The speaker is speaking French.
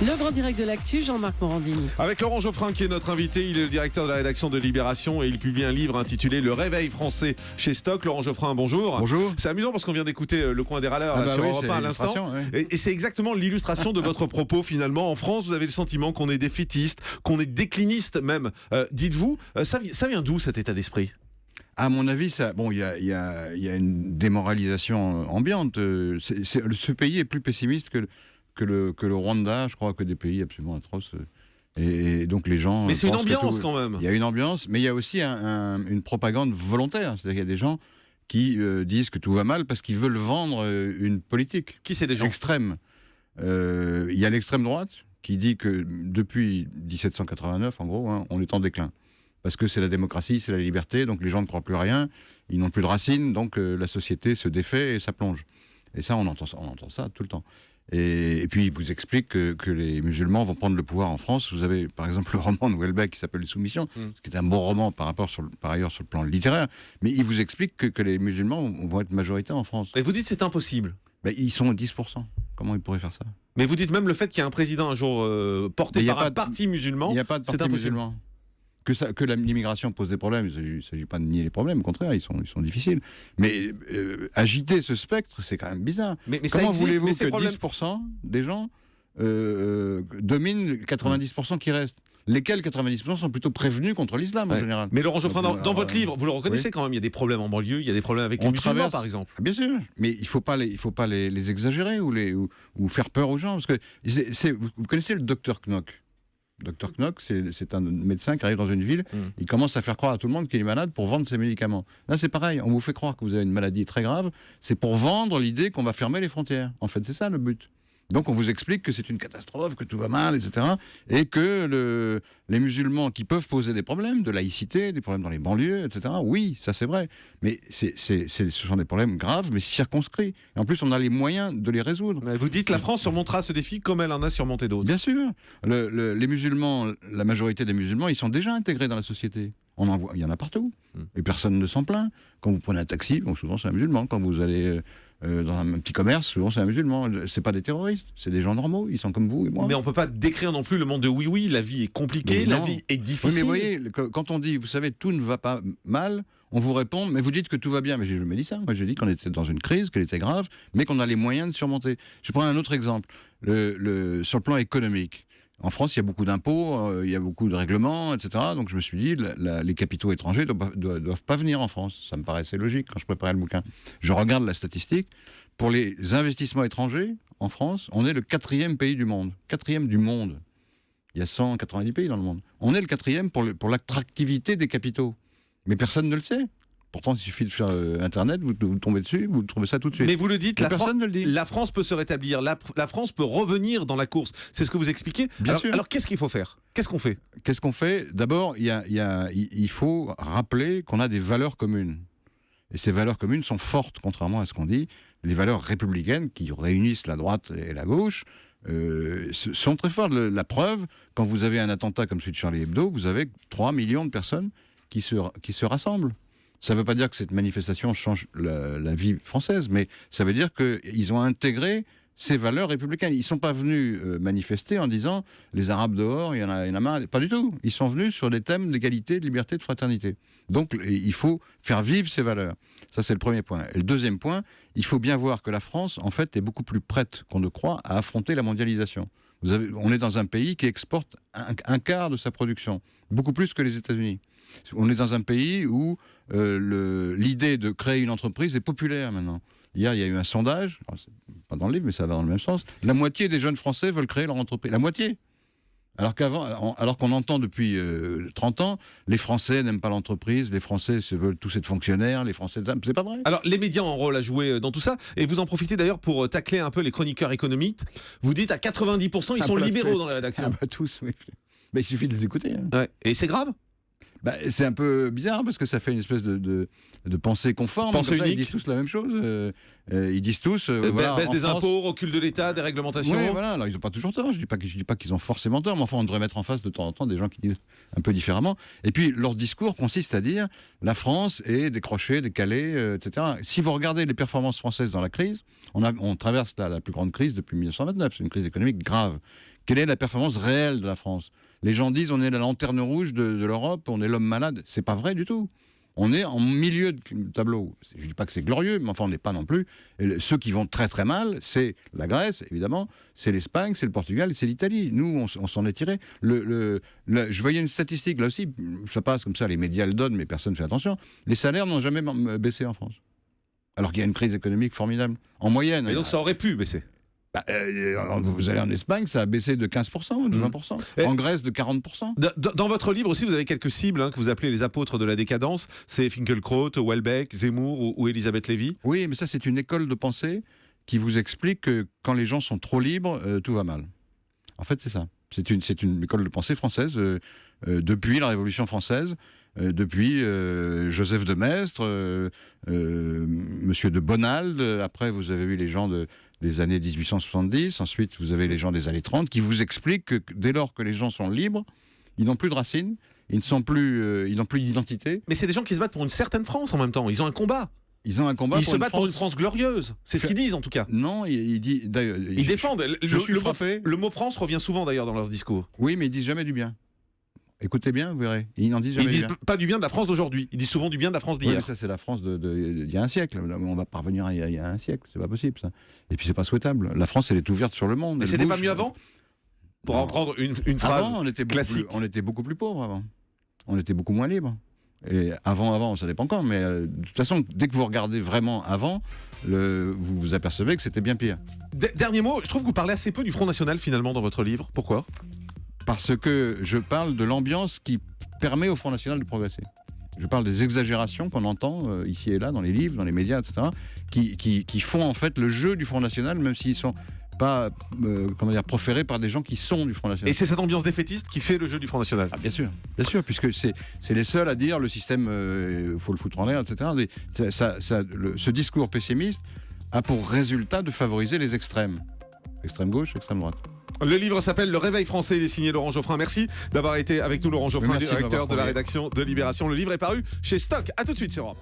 Le grand direct de l'actu, Jean-Marc Morandini. Avec Laurent Geoffrin qui est notre invité, il est le directeur de la rédaction de Libération et il publie un livre intitulé Le réveil français chez Stock. Laurent Geoffrin, bonjour. Bonjour. C'est amusant parce qu'on vient d'écouter Le coin des râleurs sur oui, Europe 1 à l'instant. Oui. Et c'est exactement l'illustration de votre propos finalement. En France, vous avez le sentiment qu'on est défaitiste, qu'on est décliniste même. Dites-vous, ça vient d'où cet état d'esprit ? À mon avis, il y a une démoralisation ambiante. Ce pays est plus pessimiste que le Rwanda, je crois, que des pays absolument atroces. Et donc les gens. Mais c'est une ambiance quand même. Il y a une ambiance, mais il y a aussi une propagande volontaire. C'est-à-dire qu'il y a des gens qui disent que tout va mal parce qu'ils veulent vendre une politique. Qui c'est des gens extrême. Il y a l'extrême droite qui dit que depuis 1789, en gros, on est en déclin. Parce que c'est la démocratie, c'est la liberté, donc les gens ne croient plus à rien, ils n'ont plus de racines, donc la société se défait et ça plonge. Et ça, on entend ça tout le temps. Et puis, il vous explique que les musulmans vont prendre le pouvoir en France. Vous avez, par exemple, le roman de Houellebecq qui s'appelle Les Soumissions, ce qui est un bon roman par ailleurs sur le plan littéraire, mais il vous explique que les musulmans vont être majoritaires en France. Et vous dites que c'est impossible. Ils sont 10%. Comment ils pourraient faire ça ? Mais vous dites même le fait qu'il y a un président un jour porté par un parti musulman, il n'y a pas de parti musulman. Que l'immigration pose des problèmes, il ne s'agit pas de nier les problèmes, au contraire, ils sont difficiles. Mais agiter ce spectre, c'est quand même bizarre. Mais comment voulez-vous que 10% des gens dominent 90% qui restent ? Lesquels 90% sont plutôt prévenus contre l'islam, en général. Mais Laurent Geoffrin, dans votre livre, vous le reconnaissez quand même, il y a des problèmes en banlieue, il y a des problèmes avec les musulmans, par exemple. Bien sûr, mais il faut pas les exagérer ou faire peur aux gens. Parce que vous connaissez le docteur Knock ? Dr Knock, c'est un médecin qui arrive dans une ville, il commence à faire croire à tout le monde qu'il est malade pour vendre ses médicaments. Là, c'est pareil, on vous fait croire que vous avez une maladie très grave, c'est pour vendre l'idée qu'on va fermer les frontières. En fait, c'est ça le but. Donc, on vous explique que c'est une catastrophe, que tout va mal, etc. Et que les musulmans qui peuvent poser des problèmes de laïcité, des problèmes dans les banlieues, etc. Oui, ça c'est vrai. Mais ce sont des problèmes graves, mais circonscrits. Et en plus, on a les moyens de les résoudre. Mais vous dites que la France surmontera ce défi comme elle en a surmonté d'autres. Bien sûr. Les musulmans, la majorité des musulmans, ils sont déjà intégrés dans la société. Il y en a partout. Et personne ne s'en plaint. Quand vous prenez un taxi, donc souvent c'est un musulman. Quand vous allez dans un petit commerce, souvent c'est un musulman. C'est pas des terroristes, c'est des gens normaux. Ils sont comme vous et moi. Mais on peut pas décrire non plus le monde de oui. La vie est compliquée, la vie est difficile. Oui, mais vous voyez, quand on dit, vous savez, tout ne va pas mal, on vous répond, mais vous dites que tout va bien. Mais je me dis ça. Moi, je dis qu'on était dans une crise, qu'elle était grave, mais qu'on a les moyens de surmonter. Je prends un autre exemple. Sur le plan économique. En France, il y a beaucoup d'impôts, il y a beaucoup de règlements, etc. Donc je me suis dit, les capitaux étrangers doivent pas venir en France. Ça me paraissait logique quand je préparais le bouquin. Je regarde la statistique. Pour les investissements étrangers, en France, on est le 4e pays du monde. 4e du monde. Il y a 190 pays dans le monde. On est le 4e pour l'attractivité des capitaux. Mais personne ne le sait. Pourtant, il suffit de faire Internet, vous tombez dessus, vous trouvez ça tout de suite. Mais vous le dites, personne ne le dit. La France peut se rétablir, la France peut revenir dans la course. C'est ce que vous expliquez. Bien sûr. Alors qu'est-ce qu'il faut faire ? Qu'est-ce qu'on fait ? Qu'est-ce qu'on fait ? D'abord, il faut rappeler qu'on a des valeurs communes. Et ces valeurs communes sont fortes, contrairement à ce qu'on dit. Les valeurs républicaines qui réunissent la droite et la gauche sont très fortes. La preuve, quand vous avez un attentat comme celui de Charlie Hebdo, vous avez 3 millions de personnes qui se rassemblent. Ça ne veut pas dire que cette manifestation change la vie française, mais ça veut dire qu'ils ont intégré ces valeurs républicaines. Ils ne sont pas venus manifester en disant « les Arabes dehors, il y en a marre ». Pas du tout. Ils sont venus sur des thèmes d'égalité, de liberté, de fraternité. Donc, il faut faire vivre ces valeurs. Ça, c'est le premier point. Et le deuxième point, il faut bien voir que la France, en fait, est beaucoup plus prête qu'on ne croit à affronter la mondialisation. On est dans un pays qui exporte un quart de sa production, beaucoup plus que les États-Unis. On est dans un pays où l'idée de créer une entreprise est populaire maintenant. Hier, il y a eu un sondage, c'est pas dans le livre, mais ça va dans le même sens. La moitié des jeunes Français veulent créer leur entreprise. La moitié. Alors qu'on entend depuis 30 ans, les Français n'aiment pas l'entreprise, les Français veulent tous être fonctionnaires, les Français... C'est pas vrai. Alors, les médias ont un rôle à jouer dans tout ça, et vous en profitez d'ailleurs pour tacler un peu les chroniqueurs économiques. Vous dites à 90%, ils sont libéraux dans la rédaction. Tous, oui. Mais il suffit de les écouter. Ouais. Et c'est grave ? C'est un peu bizarre parce que ça fait une espèce de pensée conforme. Pensée unique. Ils disent tous la même chose. Ils disent tous... baisse des France, impôts, recul de l'État, des réglementations. Oui, voilà. Alors, ils n'ont pas toujours tort. Je dis pas qu'ils ont forcément tort, mais enfin, on devrait mettre en face de temps en temps des gens qui disent un peu différemment. Et puis, leur discours consiste à dire la France est décrochée, décalée, etc. Si vous regardez les performances françaises dans la crise, on traverse la plus grande crise depuis 1929. C'est une crise économique grave Quelle est la performance réelle de la France? Les gens disent on est la lanterne rouge de l'Europe, on est l'homme malade. C'est pas vrai du tout. On est en milieu de tableau. Je ne dis pas que c'est glorieux, mais enfin, on n'est pas non plus. Et ceux qui vont très très mal, c'est la Grèce, évidemment, c'est l'Espagne, c'est le Portugal, c'est l'Italie. Nous, on s'en est tiré. Je voyais une statistique, là aussi, ça passe comme ça, les médias le donnent, mais personne ne fait attention. Les salaires n'ont jamais baissé en France. Alors qu'il y a une crise économique formidable. En moyenne. Et donc ça aurait pu baisser. Vous allez en Espagne, ça a baissé de 15% ou de 20%. En Grèce, de 40%. Dans votre livre aussi, vous avez quelques cibles que vous appelez les apôtres de la décadence. C'est Finkielkraut, Houellebecq, Zemmour ou Elisabeth Lévy. Oui, mais ça, c'est une école de pensée qui vous explique que quand les gens sont trop libres, tout va mal. En fait, c'est ça. C'est une école de pensée française depuis la Révolution française. Depuis Joseph de Maistre, Monsieur de Bonald, après vous avez eu les gens des années 1870, ensuite vous avez les gens des années 30 qui vous expliquent que dès lors que les gens sont libres, ils n'ont plus de racines, ils n'ont plus d'identité. Mais c'est des gens qui se battent pour une certaine France en même temps, ils ont un combat. Ils ont un combat. Ils se battent pour une France glorieuse. C'est ce qu'ils disent en tout cas. Non, ils défendent. frappé. Le mot France revient souvent d'ailleurs dans leurs discours. Oui, mais ils disent jamais du bien. Écoutez bien, vous verrez. Ils n'en disent jamais. Ils disent bien. pas du bien de la France d'aujourd'hui. Ils disent souvent du bien de la France d'hier. Oui, mais ça, c'est la France d'il y a un siècle. On va parvenir à il y a un siècle. C'est pas possible, ça. Et puis, c'est pas souhaitable. La France, elle est ouverte sur le monde. Mais c'était pas mieux avant? Pour en prendre une phrase avant, classique. On était beaucoup plus pauvres avant. On était beaucoup moins libres. Et avant, ça dépend quand. Mais de toute façon, dès que vous regardez vraiment avant, vous vous apercevez que c'était bien pire. Dernier mot, je trouve que vous parlez assez peu du Front National finalement dans votre livre. Pourquoi? Parce que je parle de l'ambiance qui permet au Front National de progresser. Je parle des exagérations qu'on entend ici et là dans les livres, dans les médias, etc., qui font en fait le jeu du Front National, même s'ils sont pas proférés par des gens qui sont du Front National. Et c'est cette ambiance défaitiste qui fait le jeu du Front National. Ah, bien sûr, puisque c'est les seuls à dire le système, faut le foutre en l'air, etc. Ce discours pessimiste a pour résultat de favoriser les extrêmes. Extrême gauche, extrême droite. Le livre s'appelle Le Réveil français, il est signé Laurent Geoffrin. Merci d'avoir été avec nous, Laurent Geoffrin, directeur de la rédaction de Libération. Le livre est paru chez Stock. À tout de suite sur Europe.